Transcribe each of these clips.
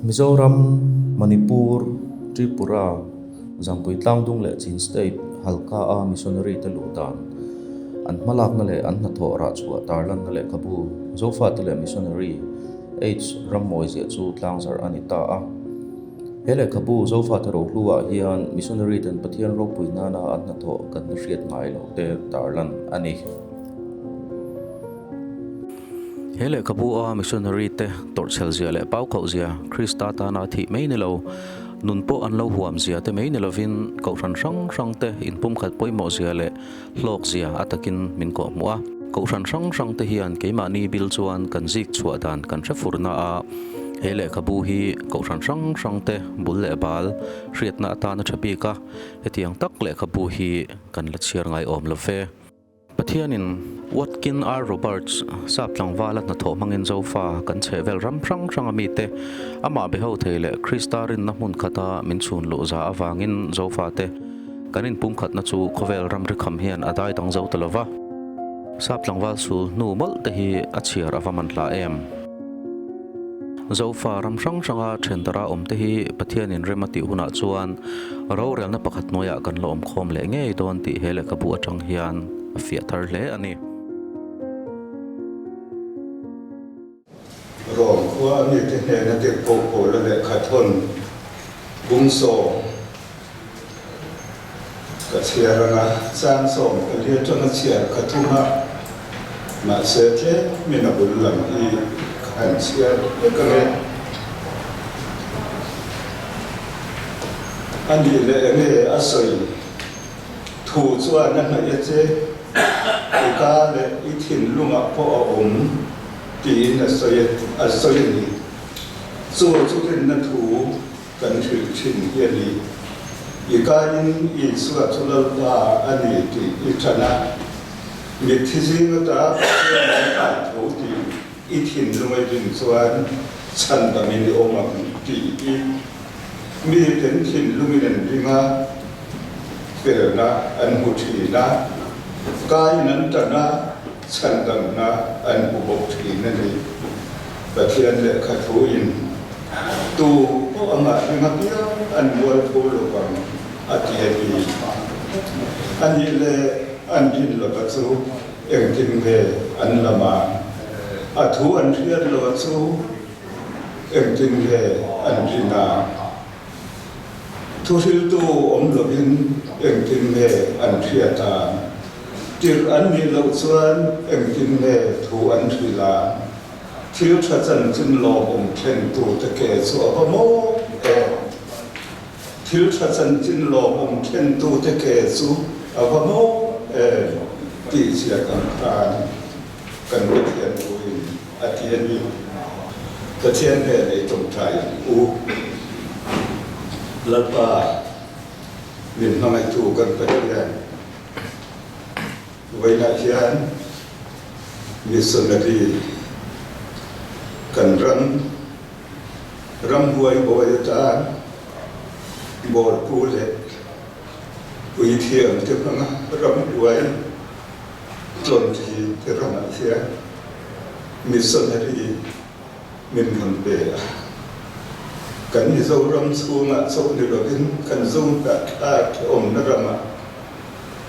Mizoram, Manipur, Tripura, Zangpui Tlangdung le Chin State, Halka a missionary te lutan. An malak na le an natho rachua tarlan na le kabu, zofa te le missionary, H. Ramoise chu tlangzar anita a. Hele kabu zofa te ro lua hian missionary ten pathian ro puinana an natho kan riat ngai lo te tarlan ani. Hele kabu a missionary te torchel zia le pau khau zia Krista ta na thi mai ne lo nun po an lo huam zia te mai ne lovin ko ran rang te in pum khat poi mo zia le hlok zia atakin min ko mua ko ran rang te hian keima ni bil chuan kan zik chua dan kan refurna a hele kabu hi ko ran rang te bul le bal riat na ta na thapi ka hetiang tak le kabu hi kan la chiar ngai om lo fe Pathianin Watkin R. Roberts saplang valat na tho mangin zofa kan chevel ram rang ami te ama be ho thele Kristarin na mun khata min chun lo za awangin zofa te kanin pum khat na chu khovel ram rikham hian adai tang zo talova saplang wal su nu mol te hi achiar awaman la em zofa ram ranga thendara om te hi Pathianin remati huna chuan ro rel na pakhat noya kan lo om khom le nge don ti hele kabu atang hian fiatar le ani rong khua mi te ne na te po la le khathon bung so ka chiara na sang so ka le to na chiar khathuma ma se te mi na bul lam I khan chiar ka le ani le ne asoi thu chuan na na ye che ka le I thin lunga po om ti na soye ni so rin na thu kan thil thin ye ni I ka in I suwa chulal ta ani ti I thana mi thizing ta ka tho ti I thin lunga din chuan chan da mi ni oma ti I mi ten thin lungi nen ringa fer na an hu thi na kai nan ta na chan dam na an bu bok thi na ni Pathian le khathu in tu ko anga ringa pia an wal pho lo bang atia ni ani le an din lo ba chu eng tin ve an lama athu an thiar lo chu eng tin ve an rina thu sil tu om lo bin eng tin ve an thiata tir an ni lo chuan eng tin ve thu an thila thiếu cha chân chân lo om khen tu te ke chu apa mo thiếu cha chân chân lo om khen tu te ke chu apa mo ti sia kan ri thian tu atian ni ka thian he nei tom thai u lapa min mai tu kan pa hian vai na hian missionary kan ram huai boy ta bor pule ui thiam te panga ram huai tlon thi te ram thia missionary min kan be kan ni zo ram chunga so ni robin kan zo ta om na rama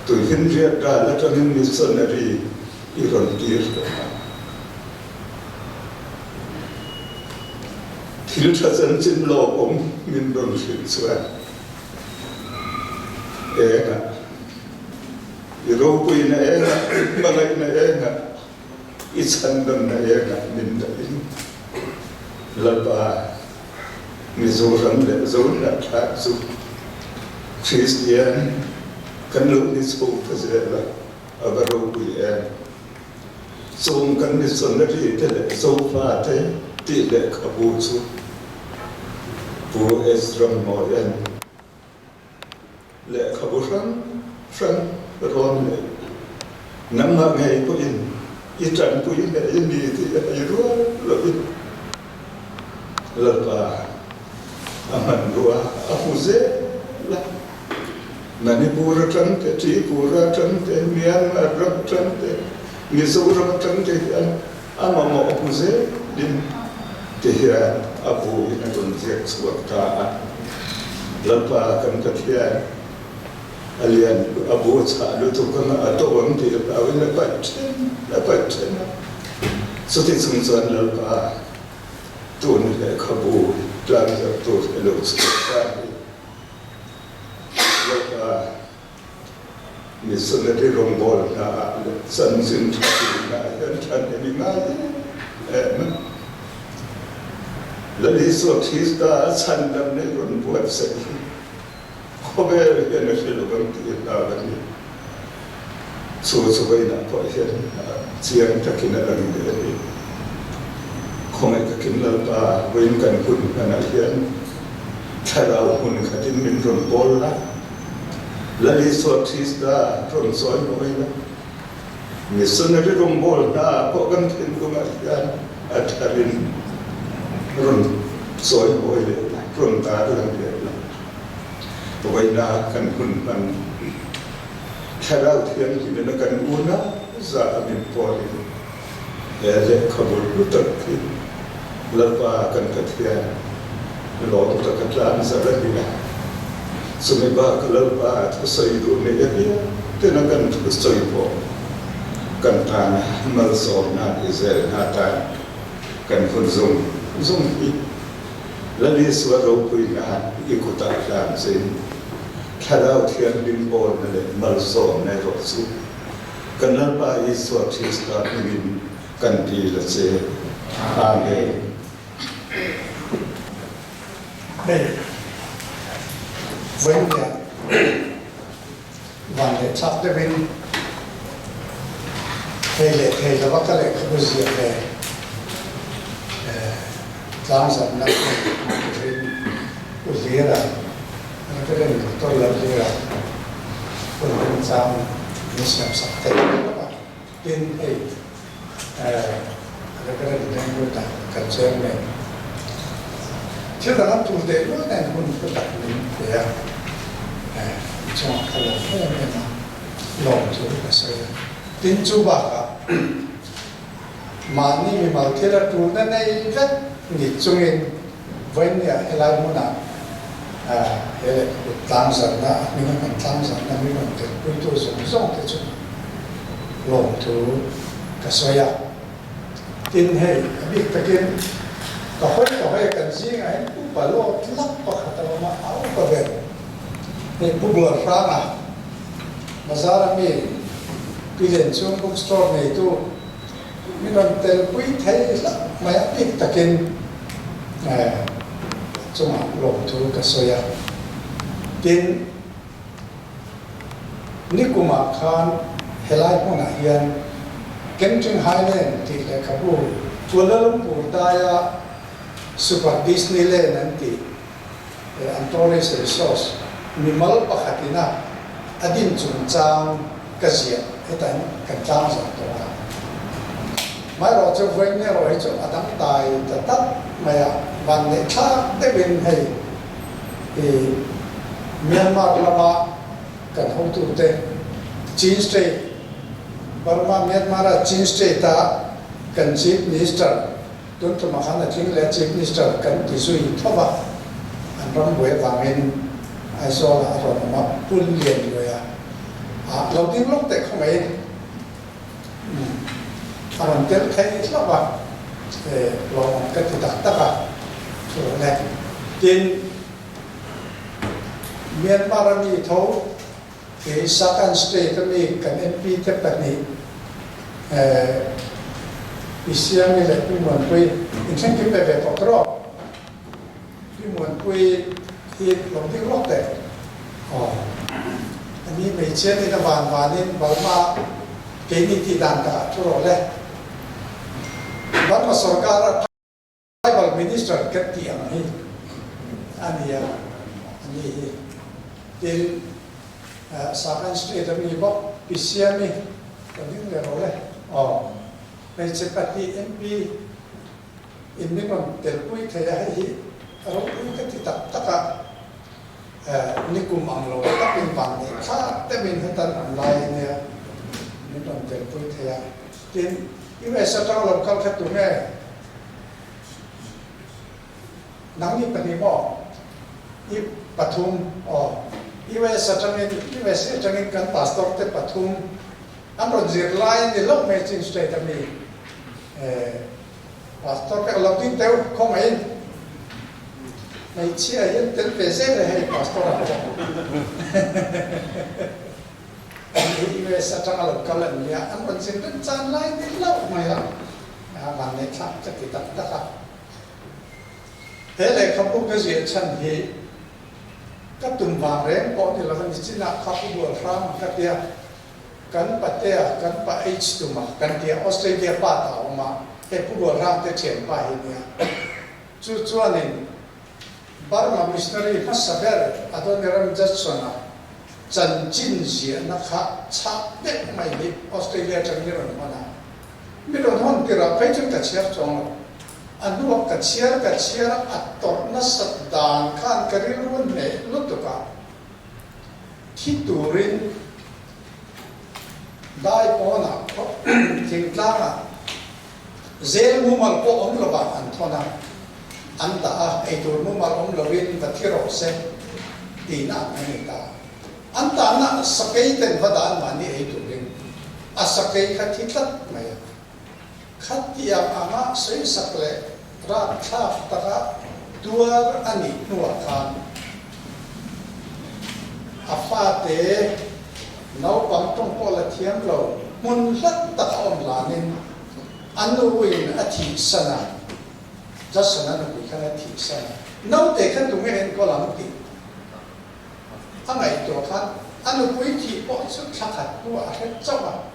tu hin ria ta la ta missionary I ron tir thiếu cha chân chân lo om min don hin swa na I ro pui na na malai na na I chan dam na na min da in laba Mizoram le zon na tha su Christian kan lo ni so phazela abaro pui so kan ni son na ri te le so fa te ti le khabu chu pu esram moyen le khabu ran ron le namma ngai ko in I tran pu in le ni ti ai ro lo in la pa aman ro a fuze la Manipur tran te Tripura tran te Myanmar tran te Mizoram tran te ama mo fuze din thì hiện abu nó còn giết suốt ta lập ba cần cái hiện alien abu cha lu tu kan ato am ti la awi la pa chen so ti sung san la pa tu ni le khabu tlang za tu lo sa la pa ni so na ti rong bol na san sin ti na yan chan ni ma la li so ti sta san dam ne ron buat sa Kobe yana shi da banki da gani so bai na ko shi ciyan ta kina da ne kuma ka kinna ba wayin kan kun kana hiyan tara hun ka tin min ron bolla lali so tis da ron so no ina ni sunna de ron bol da ko kan tin ko ma hiyan atarin ron so no ina ron ta da ne vậy là cần huấn luyện theo đạo thiên thì nó cần uốn á giả mình bỏ đi để khâu luyện tập thì lập và cần cái thiền lo tập cái làm sao để đi làm số mấy ba cái lập và cái xây đồ này vậy thì nó cần cái xây bỏ cần thàn mà sổ na Israel na ta cần phân dùng ít là lý do đâu cũng là ikuta làm gì theo đạo thiên linh bồn này mal sổ này rồi su cần là ba ý số chỉ là mình cần đi là gì amen đây với nhà và để sắp tới bên đây là thầy là bác cái này không có gì về làm sao nó cũng dễ là nó cái này tôi làm dễ là còn bên trong nó sẽ sắp tới các bạn tin thì cái này đang nuôi tạo cần xem này chứ là nó chủ đề nó này cũng có đặc điểm để cho cái là cái này mà lòng chú cái sự tin chú bà cả mà ni mi mal thế là chủ đề này rất nghịch chung in với nhà lại muốn nào hệ là tam sản na mình còn tam sản na mình còn được quy tụ dùng cái chung lòng chú cái sự tin hay biết cái kia có phải cần gì ngay cũng phải lo lắc bạc tao mà áo có về thì cũng vừa ra mà ra là mình cái hiện xuống bookstore này tu mình còn tiền quý thấy lắm mà biết cái kia chung lòng thu cái soi tin Nikuma Khan helai pun ahian Kentring Highland thì là kabu Kuala Lumpur daya Super Disneyland nanti Antoris Resource mimal pakhatina adin chungchang kazia etan kanchang sa to mai ro chu voi ne ro chu adang tai ta tat maya van ne tha de bin hei Myanmar lama kan hong tu te Chin State Burma Myanmar Chin State ta kan Chief Minister tun tu makhana thing le Chief Minister kan ti sui thoba an ram bue wangin ai so la ro ma pun lien lo ya lo tin lok te không ai aram tel khai la ba lo ka ti ta ta ka so ne tin Myanmar mi tho ke second state mi kan MP te pa ni isiam ni le pi mon pui in chen ki pe pe potro pi mon pui thì lòng tiếng lót đấy, anh ấy mấy chiếc này là vàng nên bảo mà cái này thì đàn cả chỗ rồi đấy, bảo mà sở cả tribal minister cái tiền này, anh ấy thì Sakan State mình bảo PCM này, còn những người rồi đấy, mấy chiếc party MP, in mình còn tiền quỹ thì là gì? Rồi cái thì tất cả Nikum ang lo tak pin pang ni kha te min hatan online ne ni ton tel pui thea tin US ta lo kal khat tu me nang ni pani mo I pathum US atangin kan pastor te pathum amro zirlai ni lok me chin straight ami pastor ke lok tin teu khom ai nei chia yen tel pese le hai pastor a US atang alok kalan ya amro chin tan chan lai ni lok mai la man ne thak cha ki tak taka hele khapu ke je chan hi các tuần vàng rèn có thì là mình chỉ là khắp buổi ram các tia cắn bát tia cắn bát H tụm mà cắn tia Australia ba tàu mà cái buổi ram cái chuyện ba hình nha chú anh Burma missionary phát saber atau neram just sona chân chín diện nó khác chắp đấy mày đi Australia chẳng như rồi mà na mình đâu hôn thì là phải chúng ta chia trong anu kacir ator na sadang kan karirun ne lutuka hiturin dai pona tingtlanga zel mumal po omloba antona anta ai tur mumal omlovin vathiro se tina anita anta na sakai ten vadan mani ai turin asakai khatitlat maya khatiam ama sei sakle ra thaf taka duar ani nuwa khan afate nau pam tong ko la thiam lo mun hlat taka om lanin anuin athi sana jasana na bi khana thi sana nau te khan tunge en ko lam ti angai to khan anu pui thi po chu thakhat nuwa he chawa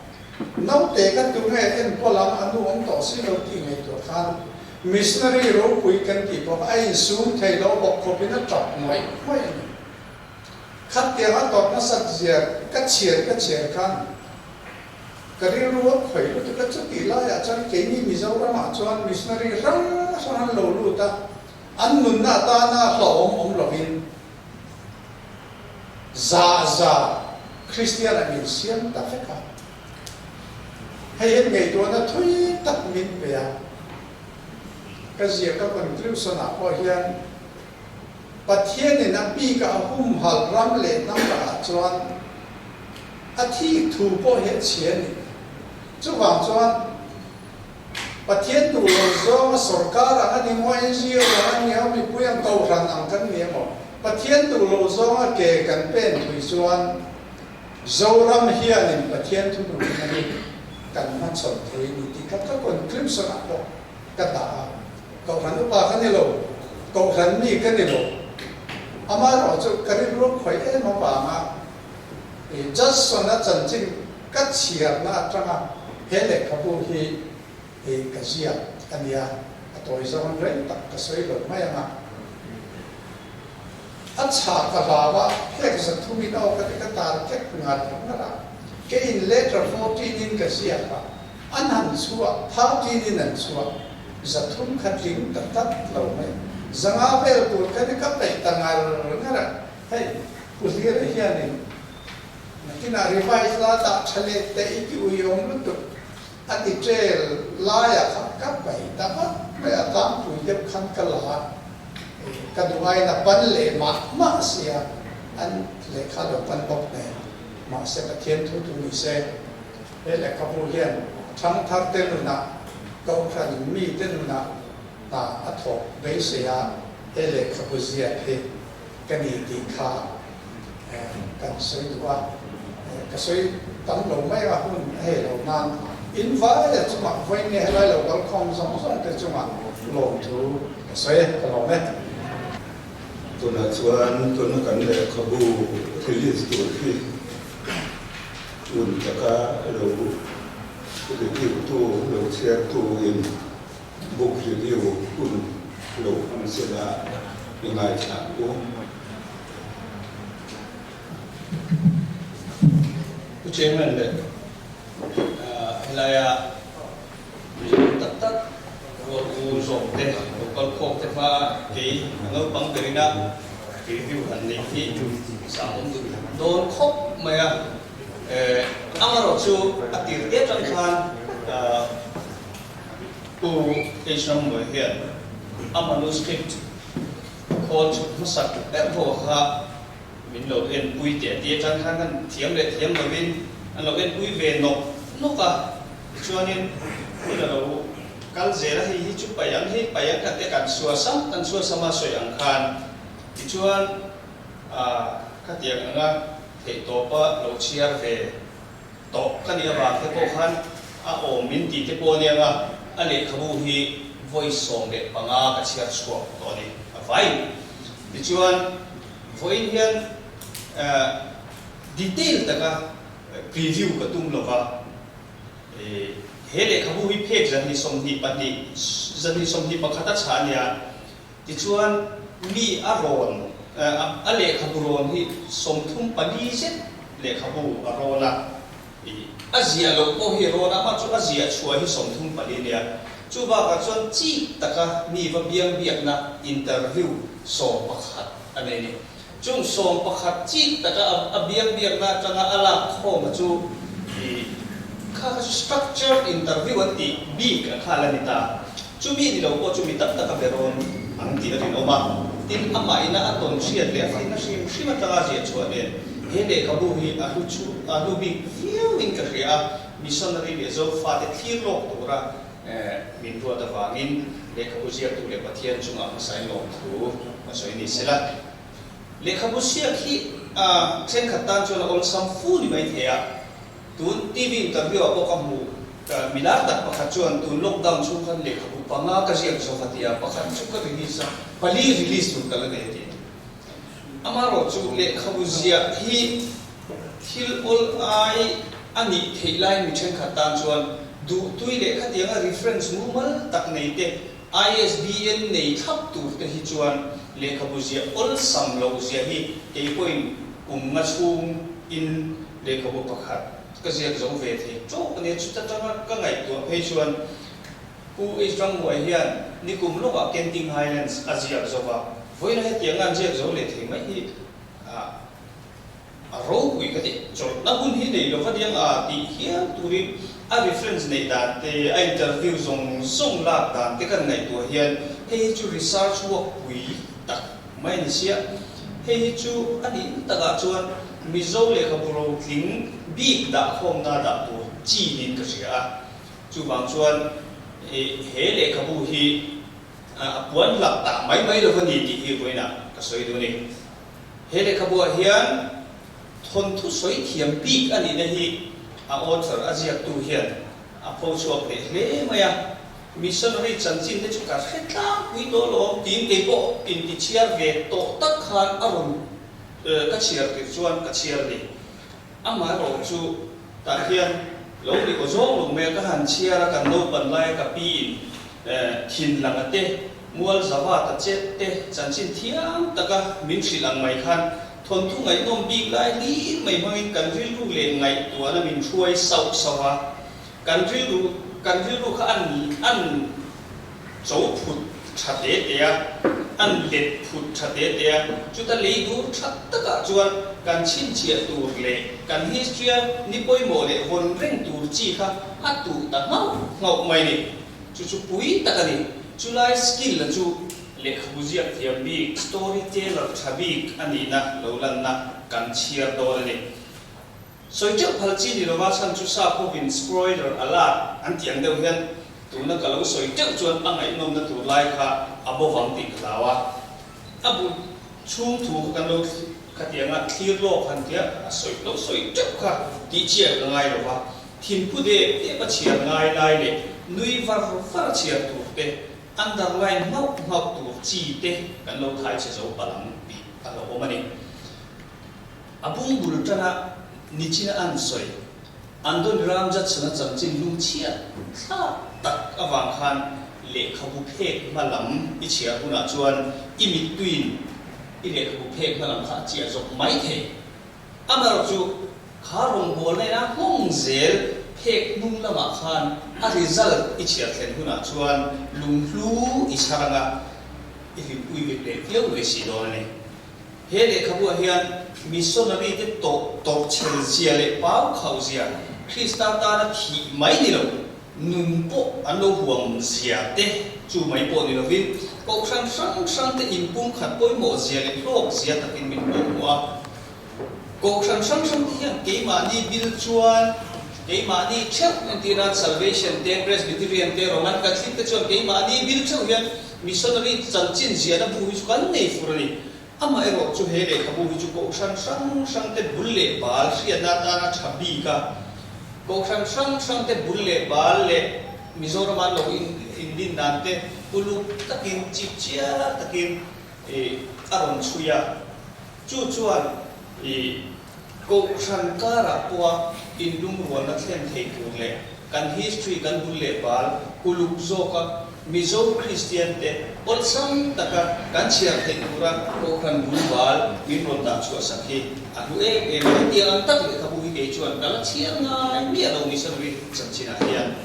nau te kan tu nge en ko lam anu om to si lo ti ngai to khan missionary ro pui kan ti po ai su thei lo bok ko pin na chok mai mai khat te ha to na sat zia ka chier khan kari ro khoi lo ka chu ti la ya chan ke ni mi zo ra ma chuan missionary rang san lo lu ta an nun na ta na hlom om lovin za Christian amin siam ta feka hay ngày đó nó thui tắc min bè cái gì các con kêu sơn à có hiền bát thiên này nằm bi cả hum hal ram lệ nằm cả chuan à thi thủ bộ hết tiền chú vàng chuan bát thiên tu do sarkar anh đi mua NGO anh nhớ bị bùi anh cầu rằng anh cần nghe mà bát thiên tu do cái cần pen thui chuan dâu ram hiền này bát thiên tu tu này kan man son thei ni ti ka kon clip son a ko ka ta ko ran pa ka ni lo ko ran ni ka ni lo ama ro chu ka ri ro khoi e ma ba ma e just son na chan chin ka chiar na tanga hele ka bu hi e ka zia ania atoi zon re tak ka soi lo mai ma a cha ka la wa he ka san thu mi no ka ta ke ngat na ra cái in letter 14 in cái gì à anh hẳn xua 13 in anh xua giờ thun khát lính tập tắt lâu mấy giờ ngã về tụi cái cấp này tăng ngài nghe là hey tụi kia là hiện này cái nào revise la đã chale để cái uy ông lúc tụi anh đi chơi la ya cấp bảy ta mất bây giờ tám tụi giúp khăn cái là cái đuôi là bắn lệ mà xia anh lệ khá được bắn bọc này mà sẽ có thiên thu tu ni se đây là các bộ hiền thắng thắng tên là câu phần mi tên là ta ắt thọ đấy sẽ đây là các bộ gì hết cái này thì khá cần xây qua cái xây tấm lồng mấy là hun hay là nan in phá là chúng mình phải nghe lại là có không giống cái chúng mình lồng thu xây cái lồng đấy tôi nói chuyện tôi nói cần là các bộ thì liên tục thì un taka lo review to lo share to in book review un lo an sela ngai cha ko ku chairman le helaya tat tat ro u som te kal khok te fa ki ngau pang berina review han ni thi sa om don khop maya amaro chu atir te tran khan tu Islam mo hian a manuscript khôn chụp nó sạch bé hồ ha mình lâu em bùi tiệt chẳng hạn kan thiếm lâu bên anh lâu em bùi về nộp cả cho nên bây giờ lâu kal zera hi chụp bayang cái te kan suasa sama soyang khan thì chuan các tiếng nga thể tổ pa lâu chia về tổ cái này là cái bộ khan mình thì cái bộ này nga anh lệ khabu hi voice song để bằng cái chia score đó này phải thì chuan voice hiền detail ta ka preview ka tum lova hele khabu hi page zani som hi pakhata chania ti chuan mi aron ale khaburon hi som thum pani se le khabu arona azia lo ko hi rona ma chu azia chua hi som thum pani nia chu ba ka chuan chi taka mi va biak na interview so pakhat ane ni chung som pakhat chi taka biak na changa ala kho ma chu kha structured interview ati bi ka khala ni ta chumi ni lo ko chumi tak taka beron ang ti rin oma tin ama ina aton siat le fa na sim ta ji chua ne he de ka bu hi alu chu alu bi fiu in ka ria missionary le zo fa de thir lok to ra min ro da wangin le ka bu sia tu le pathian chunga ma sai lok thu ma soi ni sela le ka bu sia khi chen khatan chu la ol sam fu ni mai thea tun tv interview ko ka mu milar tak pakhat chuan tun lockdown chu khan le ka bu panga ka sia so fatia pakhat chu ka release tu kala ne ti amaro chu le ka bu sia hi thil ol ai ani theilai mi chen khatan chuan du tui le kha tianga reference mumal tak nei te ISBN nei thap tu te hi chuan le kha bu sia ol sam lo sia hi ke point nga chung in le kha bu pakhat ka sia zo ve the cho ne chu ta ka ngai tu phei chuan who is strong boy hian ni kum lo ka Kenting Highlands Asia zo ba voi na he tianga je zo le the mai hi ro kui ka ti cho na bun hi nei lo fa diang ti hian turi reference nei da te interview song la da te kan ngai tu hian he chu research work kui tak mai ni sia he chu ani ta ga chuan mi zo le ka bro thing big da khom na da tu chi nin ka sia chu bang chuan he le ka bu hi puan lak ta mai lo ni ti hi koina ka soi du ni he le ka bu hian thon thu soi thiam big ani na hi author azia tu hian pho chuak le maya missionary chanchin te chu ka hetla pui to lo tin ke po in ti chiar ve to tak khan aron ka chiar ke chuan ka chiar ni ama ro chu ta hian lo ni ko zong lu me ka han chiar ka no pan lai ka pi thin lang ate mual zawa ta che te chanchin thiam taka min silang mai khan thon thu ngai nom big lai li mai mangin kan ril ru le ngai tu ana min thuai sau sawa kan ril ru kha an chou phut thate te an let phut thate te chu ta le dur that taka chuan kan chin chia tur le kan history ni poi mo le von reng tur chi kha atu ta ngau mai ni chu pui taka ni chu lai skill la chu le khuzia thiam bi storyteller thabik ani na lolan na kan chiar do ni soicha phalchi ni rowa san chu sa ko bin spoiler ala an tiang deuh hian tuna kalau soicha chuan angai nom na tu lai kha abo wang ti lawa abu chung thu kan lo khatianga thir lo khan tia soicha kha ti chia ngai rowa thin pu de te pa chia ngai lai le nui var chia tu te underline ngau tu chi te kan lo thai che zo palang pi alo omani abung bul tana nichina an soi andon ramjat chana chamchin lung chia tha tak awang khan le khabu phek malam ichia una chuan imi tuin i le khabu phek malam kha chia zo mai the amaro chu kharong bol ne na hong zel phek nung lama khan a result ichia thlen huna chuan lunglu isaranga ifi uive le fiau le si do ne he le khabu hian missionary te to chel sia le pau khau sia Krista ta na thi mai ni lo nun po an lo huam sia te chu mai po ni lovin ko sang sang te in pum khat poi mo zia le lok zia takin min po wa ko sang te hian ke ma ni bil chuan ke ma ni chep anti-rat salvation te presbyterian te roman catholic te chuan ke ma ni bil chu hian missionary chanchin zia na bu chu kan nei furani ama ero chu he le khabu hi chu ko sang te bulle bal ria na ta na chabi ka ko sang te bulle bal le Mizoram lo in nante ulu takin chipchia takin aron chuya chuan ko shankara puwa indum ruana thlen thei le kan history kan bulle bal kuluk zoka Mizo Christian te olsam taka kan chiar thei pura ko kan bulbal min ron da chu sakhi adu ti ang tak le khabu hi ge chuan kala chiar ngai mi alo ni sarwi chanchina hian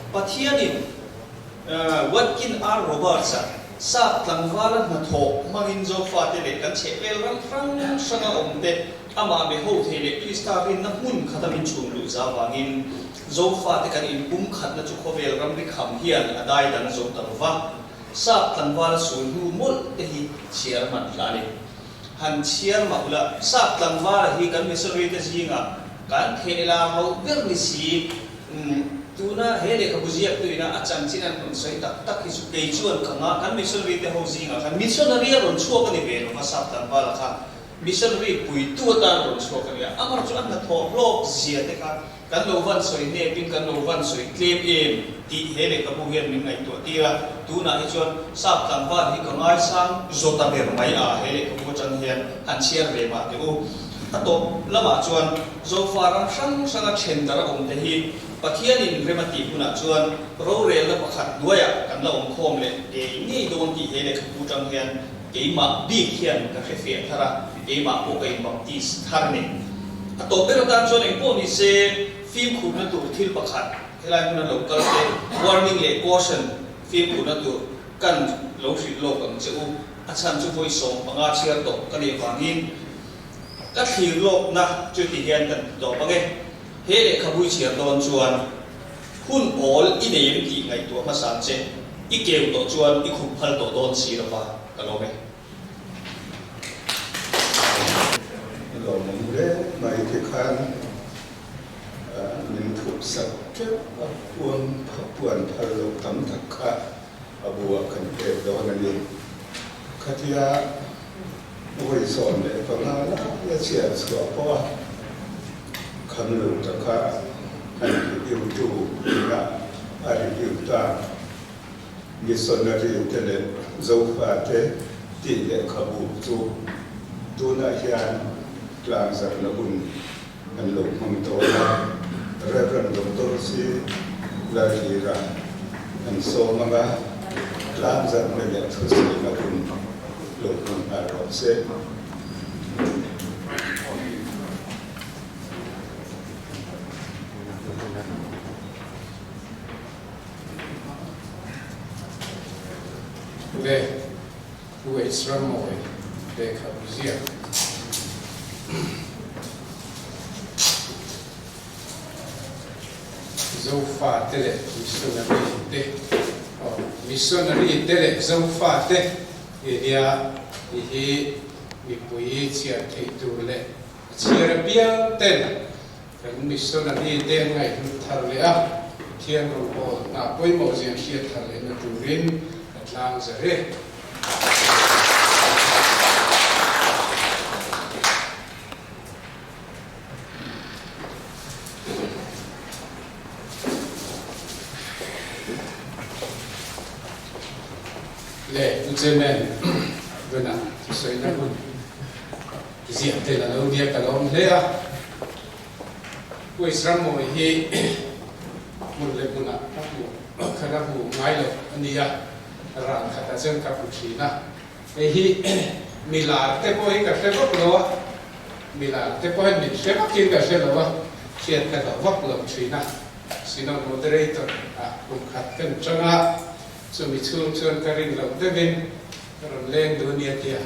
Pathianin Watkin R. Roberts sa tlangwala na thok mangin zo fate le kan chepel ram sanga omte ama be ho thele Kristarin na mun khatamin chum lu zawangin zo fate kan in pum khat na chu khovel ram ri kham hian adai dan zo tarwa sa tlangwala sulhu mol te hi chairman lani han chiar maula sa tlangwala hi kan misori te jinga kan thela ho ber ni si tuna hele ka buziak tu ina acham chinan kun soi tak hi su ke chuan kanga kan missionary te ho zinga kan missionary ron chuak ani ve no masap tan bala kha missionary pui tu ta ron chuak ani amar chu an na tho lok zia te ka kan lo van soi ne pin kan lo van soi claim em ti hele ka bu hian min ngai to tira tuna hi chuan sap tan ba hi ka ngai sang zota ber mai a hele ka bu chan hian han chiar ve ma te u ato lama chuan zo faram sanga thendara om te hi Pathianin remati puna chuan ro rel na pakhat duaya kan la om khom le e ni don ki hele ku tang hian ke ma bi khian ka fe thara ke ma ko kai baptist tharne ato pero tan chuan en po ni se film khu na tur thil pakhat helai na local te warning le caution film khu na tur kan lo hri lo kam cheu achan chu voi som panga chiar to kan e wangin ka thir lok na chu ti hian kan do bange hele khabui chiar don chuan hun ol ineim ki ngai to ma san che ikeu to chuan i khup phal to don si ra pa kalome lo mure mai ke khan min thup sak ke puan phal lo tam thak kha abua kan ke do na ni khatia oi son le pa na ya chia chua pa kham lu ta kha an yu tu na ari yu ta missionary te le zo fa te ti le khabu chu tu na hian tlang zar na bun an lo mang to na reverend doctor si la hira an so manga tlang zar na le thu si na bun lo mang a ro se về buổi sáng mồi để khảo diệt dấu pha tê lệ missionary tê lệ dấu pha tê thì buổi chiều thì tu lệ chiều bia tên cái missionary tê ngày thar lệ thiên rồi na quay màu diện thiên thar lệ na tu rin lang zare le uzemen bena soi na bun zia te la lo dia ka lom le a ko isram mo hi mun le buna ka khana bu ngai lo ania ran khata chen ka puthina e hi milar te ko hi ka te ko lo milar te ko ni se ma kin ka se lo wa chiat ka lo wa lo thina sino moderator a kum khat kan changa so mi chung chon ka ring lo te bin ron leng dunia tia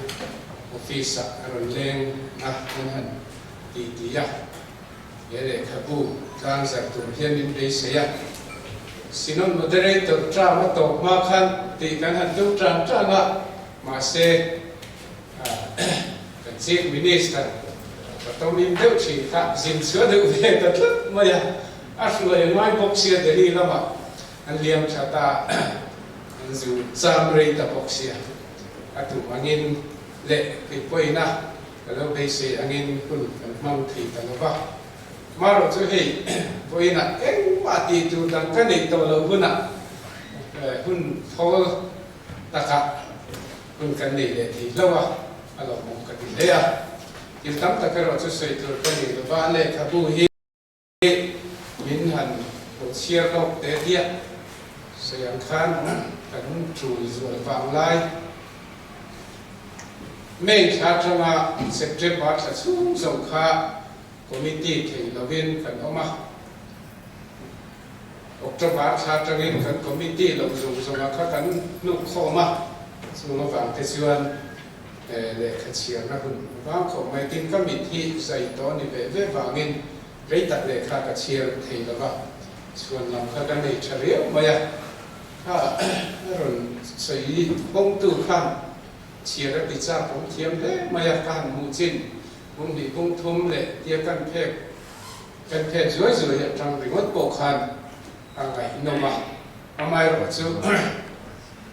office ron leng na han ti ya ye le khabu tang sa tu hian in be se ya sinon moderator tra ma to ma khan ti kan han tu tra nga ma se kan chief minister to min deu chi kha zin sửa deu ve ta tlut ma ya a shloi mai bok sia de ri lama an liam chata an zu sam rei ta bok sia atu angin le ki poina kalau base angin kun mang thi ta ba maro chu hei poina eng pati tu dang kan nei to lo buna hun thol taka kun kan nei le thi lawa alo mong ka ti le ya il tam ta karo chu sei tur kan nei lo ba le khabu hi min han ko chiar lo te dia sayang khan kan chui zual wang lai May Chatrama September Tatsum Zonka Committee King Lovin Kan Oma October Chatrangin Kan Committee Lom Zonka Kan Nuk Khoma Sungovang Tesuan Le Kachia Nakun Vang Khom Mai Tin Committee Saito Ni Ve Vangin Reitat Le Kha Kachia Theilava Suan Lam Kha Kan Nei Chario Maya Ha Ron Sai Bong Tu Khan chia ra bị cha cũng thiêm đấy mà ya can mu chin cũng bị cũng thum lệ tia can phê rồi hiện trong bị mất bộ khan ngày nô mà mai rồi chứ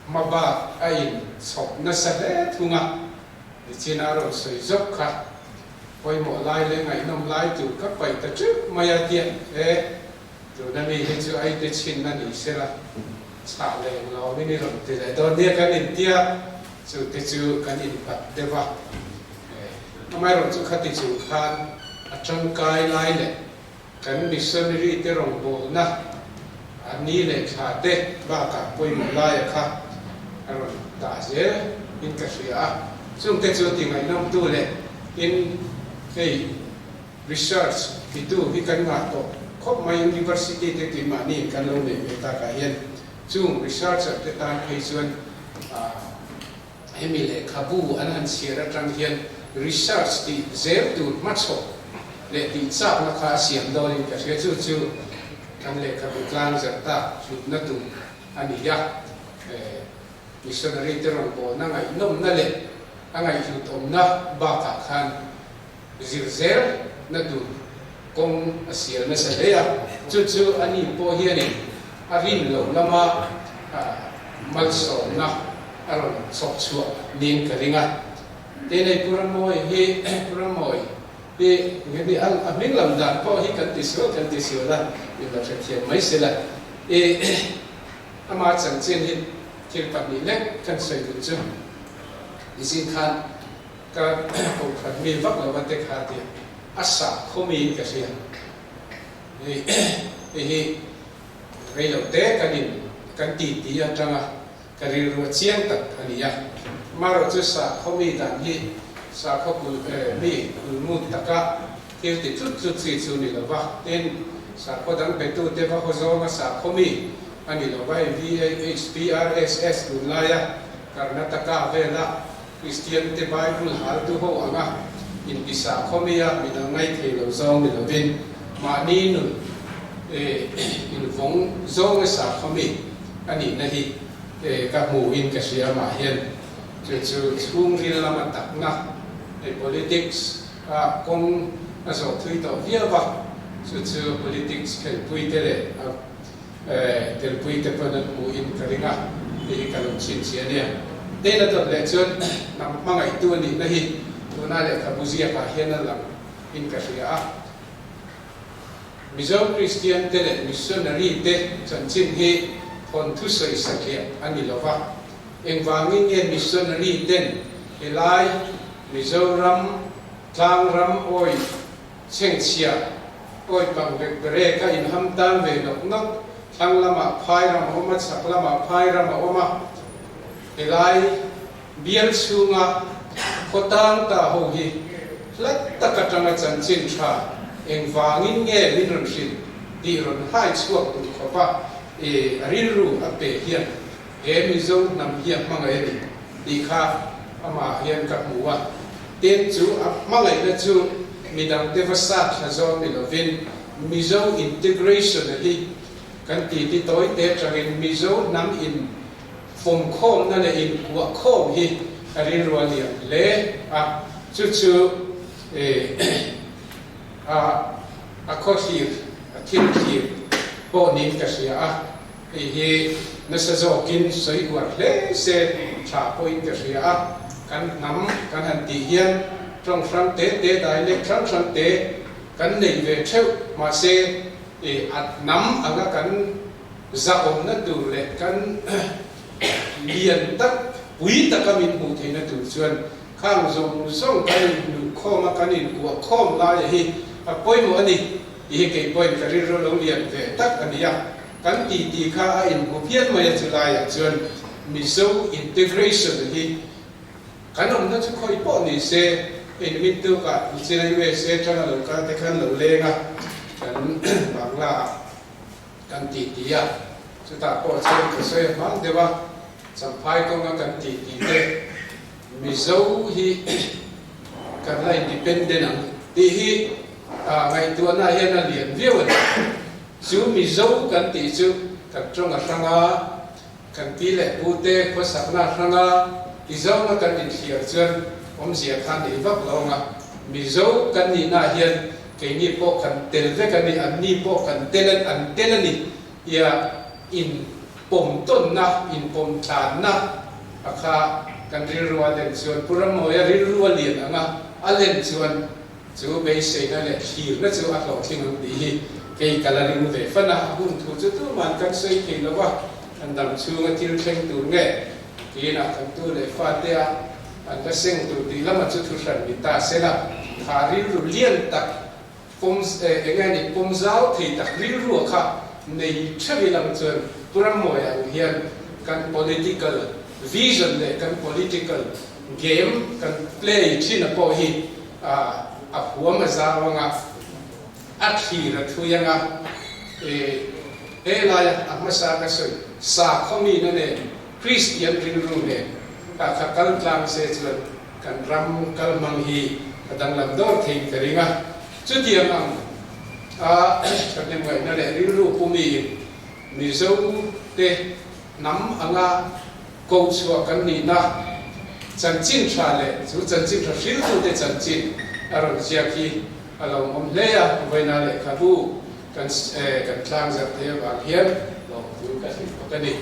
mà ba ai sọc nó sẽ đấy thung à thì chỉ nào rồi sợi dốc cả quay một lai lên ngày nôm lai từ các bài tập trước mà ya tiền đấy rồi nó bị hình như ai để xin nó đi sẽ là xả lên nó mới đi rồi thì lại đó dia cái định tia chú tế chú kan in pat deva amai ro chu khati chu khan atang kai lai le kan missionary te rong bol na ani le kha te ba ka poi mo lai kha aro ta je in ka sia chung te chu ti ngai nam tu le in cái research ki tu hi kan ma to khop mai university te ti ma ni kan lo le ta ka hian chung research te tan kai chuan Emile Kabu anan sira trang hian research ti zer tu macho le ti chap na kha siam dolin ka se chu chu kan le Kabu tlang zata chu na tu ani ya missionary te rong bo na ngai nom na le angai chu tom na ba ka khan zir na tu kong asia na sa le ya chu chu ani po hian ni arin lo lama mal so na aron sok chua nin karinga tenai puramoi he puramoi pe ngi al aming lam dan po hi kan tisio la ni la thia mai sela ama chan chen hin thil pat ni le kan sei du chu isin khan ka ko khat mi vak la wa te kha ti asa khomi ka sia hi rei lo te kan ti atanga kari ro chiang tak ania maro chu sa khomi dan hi sa khopul mi mu taka ke ti chu chu ni lo ba ten sa kodang betu te ba ho zo ma sa khomi ani lo ba VHPRSS dunlaya karnataka vela Christian te Bible hal tu ho anga in bisa khomi ya mi dang ngai the lo zo mi lo bin ma ni nu in vong zo sa khomi ani na hi các mô hình cái gì mà hiện từ chung riêng là mặt đặc na politics công số thuy tàu vía vào từ politics cái bùi thế này cái bùi thế phần mô hình cái nga thì cái lúc chín chín này đây là tập lệ chân nằm mang ngày tuần đi này tuần này là bùi cả hiện là in cái gì Mizo Christian thế này missionary thế chân chín hi kon thu sei sakya ani lova engwangin ye missionary ten elai Mizoram tlangram oi chengchia oi pang bere ka in hamtan ve nok tlanglama phairam oma chaklama phairama oma elai bial chunga khotang ta ho hi lat takatanga chanchin tha engwangin ye minron sin di ron hai chuak tu khopa rinru ape hian mizo nam hian mangai ni di kha ama hian ka muwa ten chu mangai na chu midang devasat hazo mi lovin mizo integration hi kan ti toy te trangin mizo nam in phong khom na le in kwa khom hi ari rualia le a chu a khohir a thir po nin ka sia a hi na sa zo kin soi war le se tha point ka sia a kan nam kan han ti hian trong frang te dai le frang te kan nei ve theu ma se at nam anga kan za om na tu le kan lian tak pui tak kamin mu the na tu chuan khang zong kan nu khoma kan in ku khom la hi a poi mo ani hi ke poi ka ri ro lo lian ve tak ani ya kan ti kha a in ku phian ma ya chu la ya chuan miso integration hi kan om na chu khoi po ni se in min tu ka ni se na USA chana lo ka te khan lo le nga kan bangla kan ti ya chu ta po chen ko se mang de ba sam phai ko nga kan ti te mizo hi kan la independent ang ti hi ngai tu na hian na lian viu chu mizo kan ti chu kan trong a sanga kan ti le pu te ko sakna sanga ti zo na kan in hiar chuan om zia khan ni vak lo nga mizo kan ni na hian ke ni po kan tel ve kan ni an ni po kan telan an telani ya in pom ton na in pom than na akha kan ri ruwa den chuan puram mo ya ri ruwa lian anga alen chuan chu be se na le hir na chu a lo thing ang di hi ke kalaring ve fana hun thu chu tu man kan sei ke lo wa an dam chu nga til theng tu nge ki na kan tu le fa te a an ka seng tu di lama chu thu san mi ta se la kha ri ru lian tak pom enga ni pom zau thei tak ri ru kha nei chabi lam chuan puram mo ya hian kan political vision le kan political game kan play china po hi a huam za wanga a thira thuyanga la ya amasa ka soi sa khomi na ne Christian ring ru ne ka kal tlang se chuan kan ram kal mang hi kadang lam dor thei teringa chu tiang ang kan nem ngai na le ring ru pumi mizo te nam anga câu chua kan ni na chan chin tha le chu chan chin tha hril tu te chan chin aron zia ki alo om le ya voina le khabu kan tlang za te wa hian lo tu ka ni